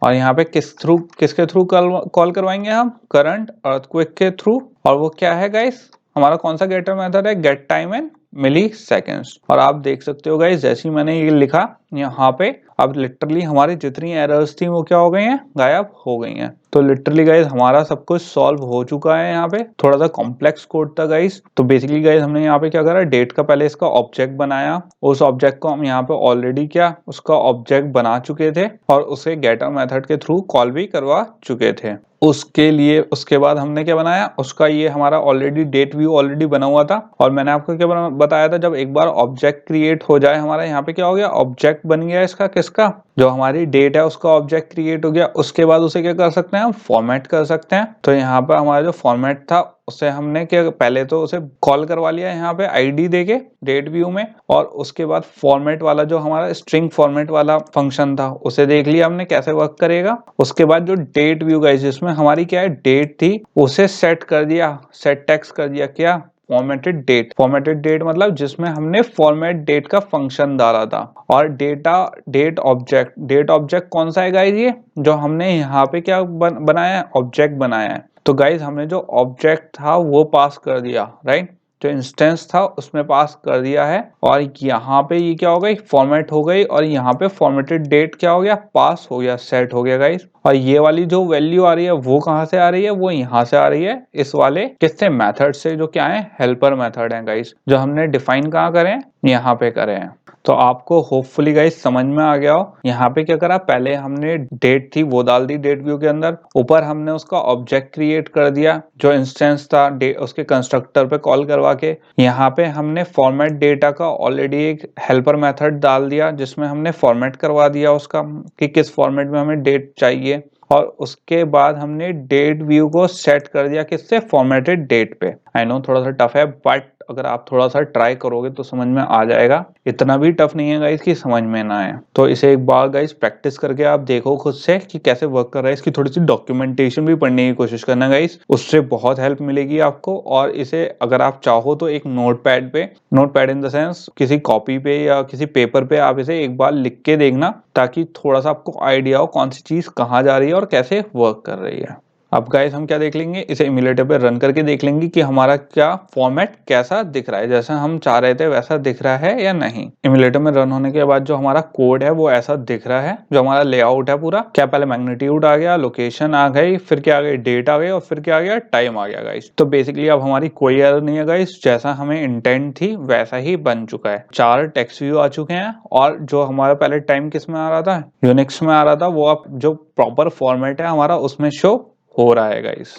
और यहाँ पे किसके थ्रू कॉल करवाएंगे हम, करंट अर्थक्वेक के थ्रू। और वो क्या है गाइस, हमारा कौन सा गेटर मेथड है, get time in milliseconds. और आप देख सकते हो गाइस, जैसे ही मैंने ये लिखा यहाँ पे, अब लिटरली हमारी जितनी एरर्स थी वो क्या हो गई हैं, गायब हो गई हैं। तो लिटरली गाइस हमारा सब कुछ सॉल्व हो चुका है। यहाँ पे थोड़ा सा कॉम्प्लेक्स कोड था गाइस। तो बेसिकली गाइस हमने यहाँ पे क्या करा, डेट का पहले इसका ऑब्जेक्ट बनाया, उस ऑब्जेक्ट को हम यहाँ पे ऑलरेडी क्या उसका ऑब्जेक्ट बना चुके थे और उसे गेटर मेथड के थ्रू कॉल भी करवा चुके थे। उसके लिए उसके बाद हमने क्या बनाया, उसका ये हमारा ऑलरेडी डेट व्यू ऑलरेडी बना हुआ था। और मैंने आपको क्या बताया था, जब एक बार ऑब्जेक्ट क्रिएट हो जाए हमारा, यहाँ पे क्या हो गया, ऑब्जेक्ट बन गया इसका, किसका, जो हमारी डेट है उसका ऑब्जेक्ट क्रिएट हो गया। उसके बाद उसे क्या कर सकते हैं, हम फॉर्मेट कर सकते हैं। तो यहाँ पर हमारा जो फॉर्मेट था उसे हमने क्या, पहले तो उसे कॉल करवा लिया यहाँ पे आईडी देके डेट व्यू में, और उसके बाद फॉर्मेट वाला जो हमारा स्ट्रिंग फॉर्मेट वाला फंक्शन था उसे देख लिया हमने कैसे वर्क करेगा। उसके बाद जो डेट व्यू गाइस, जिसमें हमारी क्या है डेट थी, उसे सेट कर दिया, सेट टेक्स्ट कर दिया क्या, फॉर्मेटेड डेट। फॉर्मेटेड डेट मतलब जिसमें हमने फॉर्मेट डेट का फंक्शन डाला था। और डेट ऑब्जेक्ट कौन सा है गाइस, ये जो हमने यहाँ पे क्या बनाया है, ऑब्जेक्ट बनाया है। तो गाइस हमने जो ऑब्जेक्ट था वो पास कर दिया, राइट, जो इंस्टेंस था उसमें पास कर दिया है। और यहाँ पे ये क्या हो गई, फॉर्मेट हो गई, और यहाँ पे फॉर्मेटेड डेट क्या हो गया, पास हो गया, सेट हो गया गाइस। और ये वाली जो वैल्यू आ रही है वो कहाँ से आ रही है, वो यहाँ से आ रही है, इस वाले किससे, मेथड से, जो क्या है, हेल्पर मेथड है गाइस, जो हमने डिफाइन कहाँ करें, यहाँ पे करें हैं। तो आपको होपफुली गाइस समझ में आ गया हो। यहाँ पे क्या करा, पहले हमने डेट थी वो डाल दी डेट व्यू के अंदर, ऊपर हमने उसका ऑब्जेक्ट क्रिएट कर दिया जो इंस्टेंस था उसके कंस्ट्रक्टर पे कॉल करवा के। यहाँ पे हमने फॉर्मेट डेटा का ऑलरेडी एक हेल्पर मेथड डाल दिया जिसमें हमने फॉर्मेट करवा दिया उसका कि किस फॉर्मेट में हमें डेट चाहिए। और उसके बाद हमने डेट व्यू को सेट कर दिया किससे, फॉर्मेटेड डेट पे। आई नो थोड़ा सा टफ है, बट अगर आप थोड़ा सा ट्राई करोगे तो समझ में आ जाएगा। इतना भी टफ नहीं है गाइस कि समझ में ना आए। तो इसे एक बार गाइस प्रैक्टिस करके आप देखो खुद से कि कैसे वर्क कर रहा है। इसकी थोड़ी सी डॉक्यूमेंटेशन भी पढ़ने की कोशिश करना गाइस, उससे बहुत हेल्प मिलेगी आपको। और इसे अगर आप चाहो तो एक नोटपैड इन द सेंस किसी कॉपी पे या किसी पेपर पे आप इसे एक बार लिख के देखना, ताकि थोड़ा सा आपको आइडिया हो कौन सी चीज कहाँ जा रही है और कैसे वर्क कर रही है। अब गाइस हम क्या देख लेंगे, इसे इम्यूलेटर पे रन करके देख लेंगे कि हमारा क्या फॉर्मेट कैसा दिख रहा है, जैसा हम चाह रहे थे वैसा दिख रहा है या नहीं। इम्यूलेटर में रन होने के बाद जो हमारा कोड है वो ऐसा दिख रहा है, जो हमारा लेआउट है पूरा, क्या पहले मैग्नीट्यूड आ गया, लोकेशन आ गई, फिर क्या आ गई, डेट आ गई, और फिर क्या आ गया, टाइम आ गया गाइस। तो बेसिकली अब हमारी कोई एरर नहीं है गाइस, जैसा हमें इंटेंट थी वैसा ही बन चुका है। 4 टेक्स्ट व्यू आ चुके हैं, और जो हमारा पहले टाइम किस में आ रहा था, यूनिक्स में आ रहा था, वो अब जो प्रॉपर फॉर्मेट है हमारा उसमें शो हो रहा है गाइस।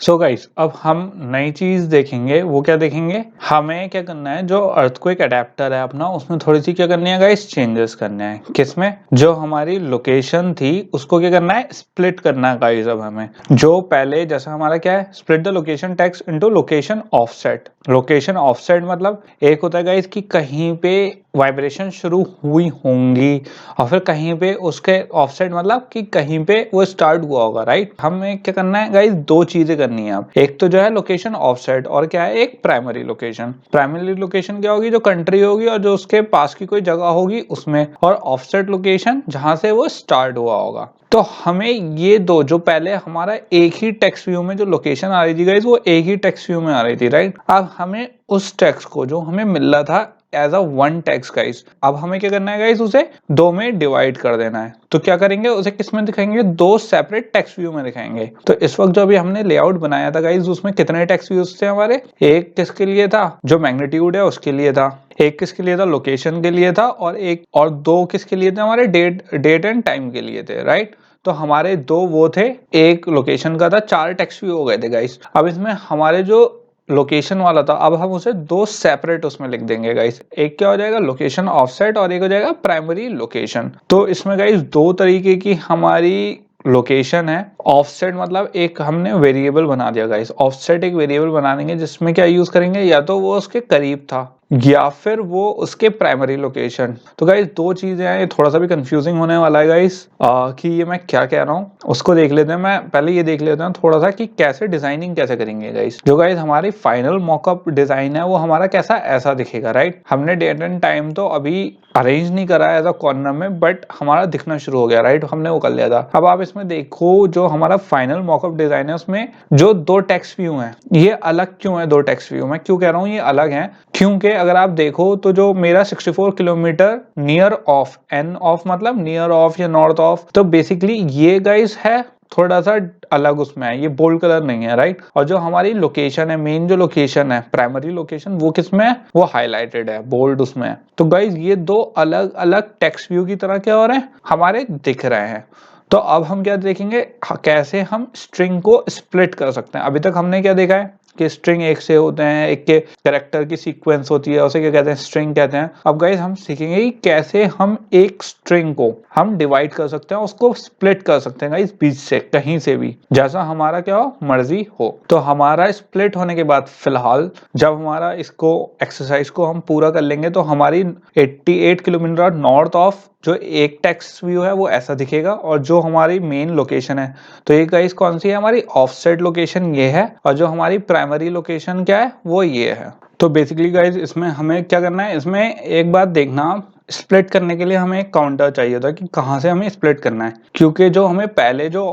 सो गाइस अब हम नई चीज देखेंगे, वो क्या देखेंगे, हमें क्या करना है, जो अर्थक्वेक अडेप्टर है अपना, उसमें थोड़ी सी क्या करनी है गाइस, चेंजेस करने हैं। किसमें, जो हमारी लोकेशन थी उसको क्या करना है, स्प्लिट करना है गाइस। अब हमें जो पहले जैसा हमारा क्या है, split the location text into location offset. Location offset मतलब एक होता है गाइस कि कहीं पे वाइब्रेशन शुरू हुई होंगी, और फिर कहीं पे उसके ऑफसेट मतलब कि कहीं पे वो स्टार्ट हुआ होगा, राइट। हमें क्या करना है गाइस, 2 चीजें करनी है। एक तो जो है लोकेशन ऑफसेट, और क्या है, एक प्राइमरी लोकेशन। प्राइमरी लोकेशन क्या होगी, जो कंट्री होगी और जो उसके पास की कोई जगह होगी उसमें, और ऑफसेट लोकेशन जहां से वो स्टार्ट हुआ होगा। तो हमें ये दो, जो पहले हमारा एक ही टेक्स्ट व्यू में जो लोकेशन आ रही थी गाइस, वो एक ही टेक्स्ट व्यू में आ रही थी, राइट। अब हमें उस टेक्स्ट को जो हमें मिल रहा था as a one text guys, अब हमें क्या करना है गाइस, उसे 2 में डिवाइड कर देना है। तो क्या करेंगे, उसे किस में दिखाएंगे, 2 सेपरेट टेक्स्ट व्यू में दिखाएंगे। तो इस वक्त जो अभी हमने लेआउट बनाया था गाइस, उसमें कितने टेक्स्ट व्यूज थे हमारे, एक किसके लिए था, जो मैग्नीट्यूड है उसके लिए था, एक किसके लिए था, लोकेशन के लिए था, और एक और 2 किसके लिए थे, हमारे डेट एंड टाइम के लिए थे, राइट। तो हमारे 2 वो थे, एक लोकेशन का था, 4 टेक्स्ट व्यू हो गए थे गाइस। अब इसमें हमारे जो लोकेशन वाला था, अब हम उसे 2 सेपरेट उसमें लिख देंगे गाइस। एक क्या हो जाएगा, लोकेशन ऑफसेट, और एक हो जाएगा प्राइमरी लोकेशन। तो इसमें गाइस 2 तरीके की हमारी लोकेशन है। ऑफसेट मतलब एक हमने वेरिएबल बना दिया गाइस। ऑफसेट एक वेरिएबल बना देंगे जिसमें क्या यूज करेंगे, या तो वो उसके करीब था, या फिर वो उसके प्राइमरी लोकेशन। तो गाइस दो चीजें हैं, ये थोड़ा सा भी कंफ्यूजिंग होने वाला है गाइस कि ये मैं क्या कह रहा हूँ उसको देख लेते हैं। मैं पहले ये देख लेते हैं थोड़ा सा कि कैसे डिजाइनिंग कैसे करेंगे गाइस। जो गाइस हमारी फाइनल मॉकअप डिजाइन है वो हमारा कैसा ऐसा दिखेगा, राइट। हमने डेट एंड टाइम तो अभी अरेंज नहीं करा है एज अ कॉर्नर में, बट हमारा दिखना शुरू हो गया, राइट, हमने वो कर लिया था। अब आप इसमें देखो जो हमारा फाइनल मॉकअप डिजाइन है उसमें जो दो टेक्स्ट व्यू हैं ये अलग क्यों है। दो टेक्स्ट व्यू मैं क्यों कह रहा हूँ ये अलग हैं, क्योंकि अगर आप देखो तो जो मेरा 64 kilometre near of, N of मतलब नियर ऑफ या नॉर्थ ऑफ, तो बेसिकली ये गाइस है थोड़ा सा अलग उसमें है, ये बोल्ड कलर नहीं है, राइट। और जो हमारी लोकेशन है, मेन जो लोकेशन है प्राइमरी लोकेशन, वो किसमें है, वो हाईलाइटेड है, बोल्ड उसमें है। तो गाइस ये दो अलग अलग टेक्स्ट व्यू की तरह क्या हो रहे हैं हमारे दिख रहे हैं। तो अब हम क्या देखेंगे कैसे हम स्ट्रिंग को स्प्लिट कर सकते हैं। अभी तक हमने क्या देखा है कि स्ट्रिंग एक से होते हैं, एक के कैरेक्टर की सीक्वेंस होती है, उसे क्या कहते हैं, स्ट्रिंग कहते हैं। अब गाइस हम सीखेंगे कि कैसे हम एक स्ट्रिंग को हम डिवाइड कर सकते हैं, उसको स्प्लिट कर सकते हैं गाइस बीच से, कहीं से भी, जैसा हमारा क्या हो मर्जी हो। तो हमारा स्प्लिट होने के बाद फिलहाल जब हमारा इसको एक्सरसाइज को हम पूरा कर लेंगे तो हमारी 88 किलोमीटर नॉर्थ ऑफ जो एक टेक्स्ट व्यू है वो ऐसा दिखेगा, और जो हमारी मेन लोकेशन है तो ये गाइस कौन सी है, हमारी ऑफसेट लोकेशन ये है, और जो हमारी प्राइमरी लोकेशन क्या है वो ये है। तो बेसिकली गाइस इसमें हमें क्या करना है, इसमें एक बात देखना, स्प्लिट करने के लिए हमें एक काउंटर चाहिए था कि कहाँ से हमें स्प्लिट करना है, क्योंकि जो हमें पहले जो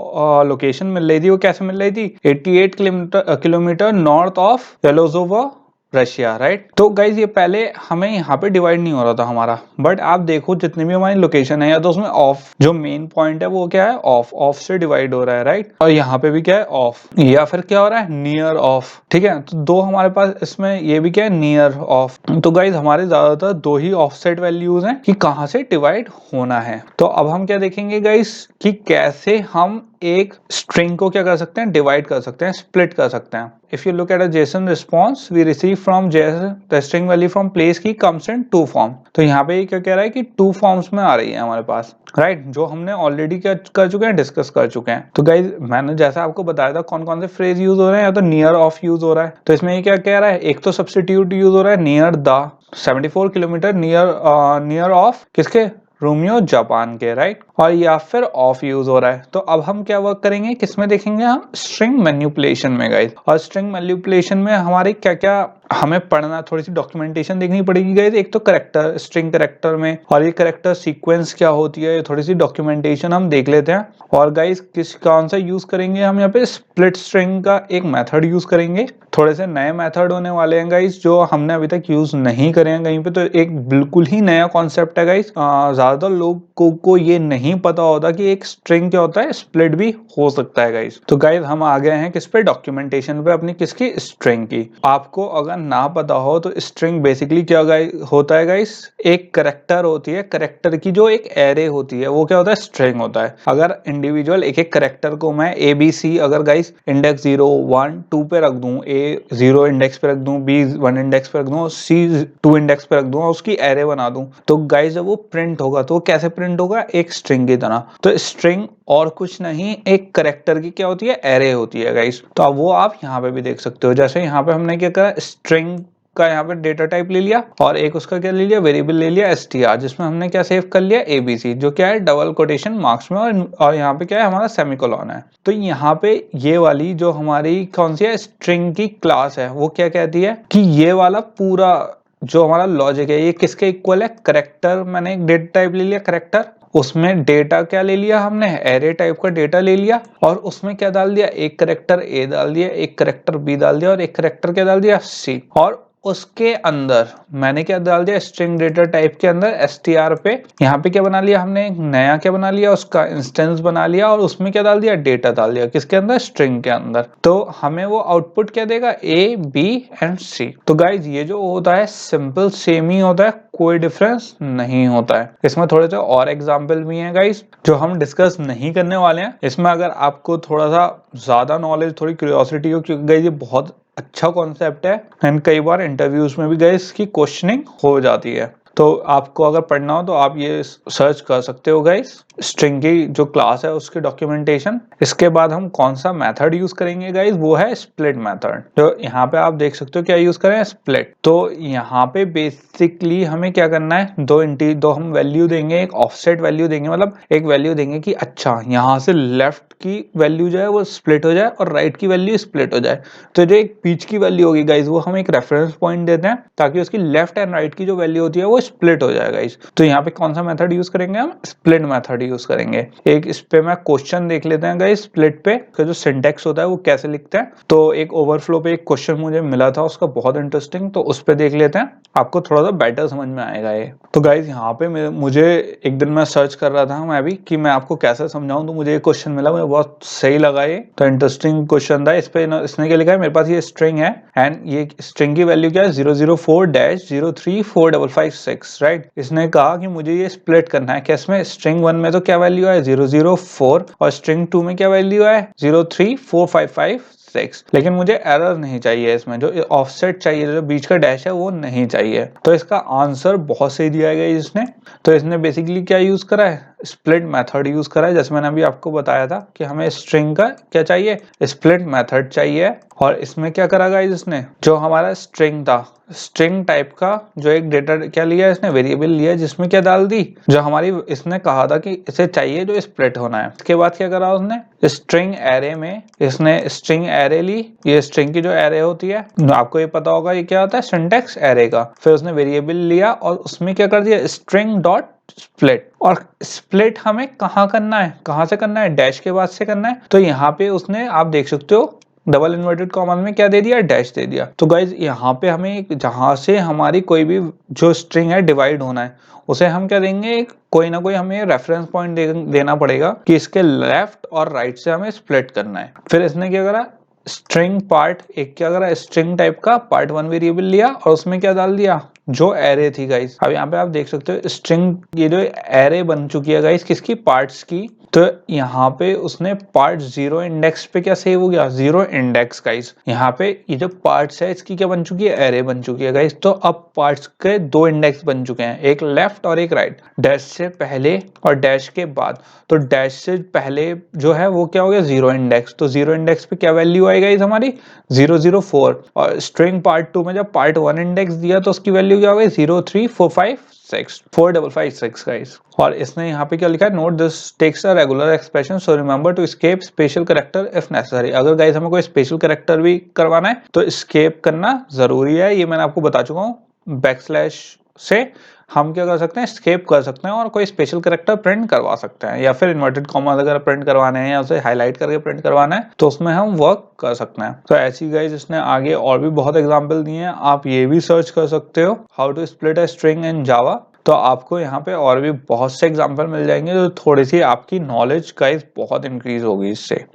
लोकेशन मिल रही थी वो कैसे मिल रही थी, 88 kilometre north of Yelizovo Russia, right. तो गाइज ये पहले हमें यहाँ पे डिवाइड नहीं हो रहा था हमारा, बट आप देखो जितनी भी हमारी लोकेशन है या तो उसमें ऑफ जो मेन पॉइंट है वो क्या है ऑफ, ऑफ से डिवाइड हो रहा है, राइट। और यहाँ पे भी क्या है ऑफ, या फिर क्या हो रहा है नियर ऑफ, ठीक है। तो दो हमारे पास इसमें ये भी क्या है नियर ऑफ। तो गाइज हमारे ज्यादातर दो ही ऑफसेट वैल्यूज हैं कि कहाँ से डिवाइड होना है। तो अब हम क्या देखेंगे गाइज कि कैसे हम एक स्ट्रिंग को क्या कर सकते हैं, डिवाइड कर सकते हैं, स्प्लिट कर सकते हैं। If you look at a JSON response we receive from JSON the string value from place की comes in two form। तो यहाँ पे ये क्या कह रहा है कि two forms में आ रही है हमारे पास, राइट, जो हमने ऑलरेडी क्या कर चुके हैं, डिस्कस कर चुके हैं। तो गाइज मैंने जैसा आपको बताया था कौन कौन से फ्रेज यूज हो रहे हैं, या तो नियर ऑफ यूज हो रहा है, तो इसमें ये क्या कह रहा है, एक तो सब्स्टिट्यूट यूज हो रहा है near the 74 kilometre near of किसके, रोमियो जापान के, राइट। और या फिर ऑफ यूज हो रहा है। तो अब हम क्या वर्क करेंगे, किसमें देखेंगे, हम स्ट्रिंग मैनिपुलेशन में गाइस। और स्ट्रिंग मैनिपुलेशन में हमारे क्या क्या हमें पढ़ना, थोड़ी सी डॉक्यूमेंटेशन देखनी पड़ेगी गाइस। एक तो करेक्टर, स्ट्रिंग करेक्टर में, और ये करेक्टर सीक्वेंस क्या होती है, थोड़ी सी डॉक्यूमेंटेशन हम देख लेते हैं। और गाइस किस कौन सा यूज करेंगे हम यहाँ पे, स्प्लिट स्ट्रिंग का एक मेथड यूज करेंगे। थोड़े से नए मेथड होने वाले हैं गाइस जो हमने अभी तक यूज नहीं करे हैं कहीं पे, तो एक बिल्कुल ही नया कॉन्सेप्ट है गाइस। ज्यादातर लोगों को ये नहीं पता होता कि एक स्ट्रिंग क्या होता है, स्प्लिट भी हो सकता है गाइस। तो गाइस हम आ गए हैं किस पे, डॉक्यूमेंटेशन पे अपनी, किसकी, स्ट्रिंग की। आपको अगर ना पता हो तो स्ट्रिंग बेसिकली क्या होता है गाइस, एक करेक्टर होती है, करेक्टर की जो एक एरे होती है वो क्या होता है, स्ट्रिंग होता है। अगर इंडिविजुअल एक एक करेक्टर को मैं ABC अगर गाइस इंडेक्स 0 1 2 पे रख दूं, A 0 इंडेक्स पे रख दूं, B 1 इंडेक्स पे रख दूं, C 2 इंडेक्स पे रख दूं, और उसकी एरे बना दूं, तो गाइस जब वो प्रिंट होगा तो कैसे प्रिंट होगा, एक स्ट्रिंग की तरह। तो स्ट्रिंग और कुछ नहीं, एक करेक्टर की क्या होती है, एरे होती है गाइस। तो अब वो आप यहाँ पे भी देख सकते हो, जैसे यहाँ पे हमने क्या करा, स्ट्रिंग का यहाँ पे डेटा टाइप ले लिया, और एक उसका क्या ले लिया, वेरिएबल ले लिया str, जिसमें हमने क्या सेव कर लिया, ABC, जो क्या है डबल कोटेशन मार्क्स में, और यहाँ पे क्या है हमारा सेमीकोलन है। तो यहाँ पे ये वाली जो हमारी कौन सी है, स्ट्रिंग की क्लास है, वो क्या कहती है कि ये वाला पूरा जो हमारा लॉजिक है ये किसके इक्वल है, करेक्टर, मैंने एक डेटा टाइप ले लिया करेक्टर, उसमें डेटा क्या ले लिया हमने, एरे टाइप का डेटा ले लिया, और उसमें क्या डाल दिया, एक करेक्टर A डाल दिया, एक करेक्टर B डाल दिया, और एक करेक्टर क्या डाल दिया, C। और उसके अंदर मैंने क्या डाल दिया, स्ट्रिंग डेटा टाइप के अंदर str पे यहाँ पे क्या बना लिया हमने, एक नया क्या बना लिया, उसका इंस्टेंस बना लिया, और उसमें क्या डाल दिया, डेटा डाल दिया, किसके अंदर, स्ट्रिंग के अंदर। तो हमें वो आउटपुट क्या देगा, A B एंड C। तो गाइज ये जो होता है सिंपल सेम ही होता है, कोई डिफरेंस नहीं होता है। इसमें थोड़े से और एग्जाम्पल भी हैं गाइज जो हम डिस्कस नहीं करने वाले हैं। इसमें अगर आपको थोड़ा सा ज्यादा नॉलेज, थोड़ी क्यूरियोसिटी हो, क्योंकि गाइज ये बहुत अच्छा कॉन्सेप्ट है, एंड कई बार इंटरव्यूज में भी गाइस की क्वेश्चनिंग हो जाती है। तो आपको अगर पढ़ना हो तो आप ये सर्च कर सकते हो गाइस, स्ट्रिंग की जो क्लास है उसके डॉक्यूमेंटेशन। इसके बाद हम कौन सा मेथड यूज करेंगे गाइस, वो है स्प्लिट मेथड। जो यहाँ पे आप देख सकते हो क्या यूज करें, स्प्लिट। तो यहाँ पे बेसिकली हमें क्या करना है, दो हम वैल्यू देंगे, एक ऑफसेट वैल्यू देंगे, मतलब एक वैल्यू देंगे कि अच्छा यहाँ से लेफ्ट की वैल्यू जो है वो स्प्लिट हो जाए और राइट की वैल्यू स्प्लिट हो जाए। तो जो एक बीच की वैल्यू होगी गाइस, वो हम एक रेफरेंस पॉइंट देते हैं ताकि उसकी लेफ्ट एंड राइट की जो वैल्यू होती है वो स्प्लिट हो जाए गाइस। तो यहाँ पे कौन सा मेथड यूज करेंगे, हम स्प्लिट मेथड यूज करेंगे। एक इस पे मैं क्वेश्चन देख लेते हैं गाइस, स्प्लिट पे का जो सिंटेक्स होता है वो कैसे लिखते हैं। तो एक ओवरफ्लो पे एक क्वेश्चन मुझे मिला था उसका, बहुत इंटरेस्टिंग, तो उस पे देख लेते हैं, आपको थोड़ा सा बेटर समझ में आएगा ये। तो गाइस यहाँ पे मुझे एक दिन मैं सर्च कर रहा था मैं भी कि मैं आपको कैसे समझाऊं, तो मुझे एक क्वेश्चन मिला, मुझे बहुत सही लगा ये, तो इंटरेस्टिंग क्वेश्चन था। इस पे इसने क्या लिखा है, मेरे पास ये स्ट्रिंग है एंड ये स्ट्रिंग की वैल्यू क्या है 004-03556, राइट। इसने कहा कि मुझे ये स्प्लिट करना है, कैसे में, स्ट्रिंग 1 में तो क्या वैल्यू है 004 और स्ट्रिंग 2 में क्या वैल्यू है 03455, लेकिन मुझे एरर नहीं चाहिए, इसमें जो ऑफसेट चाहिए, जो बीच का डैश है वो नहीं चाहिए। तो इसका आंसर बहुत सही दिया गया इसने। तो इसने बेसिकली क्या यूज करा है, स्प्लिट मेथड यूज करा है। जैसे मैंने अभी आपको बताया था कि हमें स्ट्रिंग का क्या चाहिए, स्प्लिट मेथड चाहिए। और इसमें क्या करा गाइस, इसने जो हमारा स्ट्रिंग था, स्ट्रिंग टाइप का जो एक डेटा क्या लिया, इसने वेरिएबल लिया जिसमें क्या डाल दी, जो हमारी इसने कहा था कि इसे चाहिए जो स्प्लिट होना है। उसके बाद क्या करा उसने, स्ट्रिंग एरे में इसने स्ट्रिंग एरे ली, ये स्ट्रिंग की जो एरे होती है, आपको ये पता होगा ये क्या होता है, सिंटेक्स एरे का। फिर उसने वेरिएबल लिया और उसमें क्या कर दिया, स्ट्रिंग डॉट स्प्लिट। और स्प्लिट हमें कहाँ करना है, कहाँ से करना है, डैश के बाद से करना है। तो यहाँ पे उसने, आप देख सकते हो, डबल इन्वर्टेड कॉमन में क्या दे दिया, डैश दे दिया। तो गाइज यहाँ पे हमें जहां से हमारी कोई भी जो स्ट्रिंग है डिवाइड होना है, उसे हम क्या देंगे, एक कोई ना कोई हमें रेफरेंस पॉइंट देना पड़ेगा कि इसके लेफ्ट और राइट से हमें स्प्लिट करना है। फिर इसने क्या करा, स्ट्रिंग पार्ट एक क्या करा, स्ट्रिंग टाइप का पार्ट 1 वेरिएबल लिया और उसमें क्या डाल दिया, जो एरे थी गाइस। अब यहाँ पे आप देख सकते हो स्ट्रिंग, ये जो एरे बन चुकी है गाइस किसकी, पार्ट्स की। तो यहाँ पे उसने पार्ट 0 इंडेक्स पे क्या सेव हो गया, 0 इंडेक्स गाइस। यहाँ पे ये जो पार्ट्स है इसकी क्या बन चुकी है, एरे बन चुकी है गाइस। तो अब पार्ट्स के 2 इंडेक्स बन चुके हैं, एक लेफ्ट और एक राइट, डैश से पहले और डैश के बाद। तो डैश से पहले जो है वो क्या हो गया, 0 इंडेक्स। तो 0 इंडेक्स पे क्या वैल्यू आई गाइस हमारी 004। और स्ट्रिंग पार्ट 2 में जब पार्ट 1 इंडेक्स दिया तो उसकी वैल्यू क्या हो गई 03456 गाइस। और इसने यहाँ पे क्या लिखा है, note this takes a regular expression so remember to escape special character if necessary. अगर गाइस हमें कोई स्पेशल कैरेक्टर भी करवाना है तो एस्केप करना जरूरी है, ये मैंने आपको बता चुका हूँ। बैकस्लैश से हम क्या कर सकते हैं, एस्केप कर सकते हैं और कोई स्पेशल कैरेक्टर प्रिंट करवा सकते हैं, या फिर इन्वर्टेड कॉमा अगर प्रिंट करवाने हैं या उसे हाईलाइट करके प्रिंट करवाना है तो उसमें हम वर्क कर सकते हैं। तो ऐसी गाइस इसने आगे और भी बहुत एग्जांपल दिए हैं, आप ये भी सर्च कर सकते हो, how to split a string in Java. तो आपको यहाँ पे और भी बहुत से एग्जांपल मिल जाएंगे, तो थोड़ी सी आपकी नॉलेज गाइस बहुत इंक्रीज होगी इससे।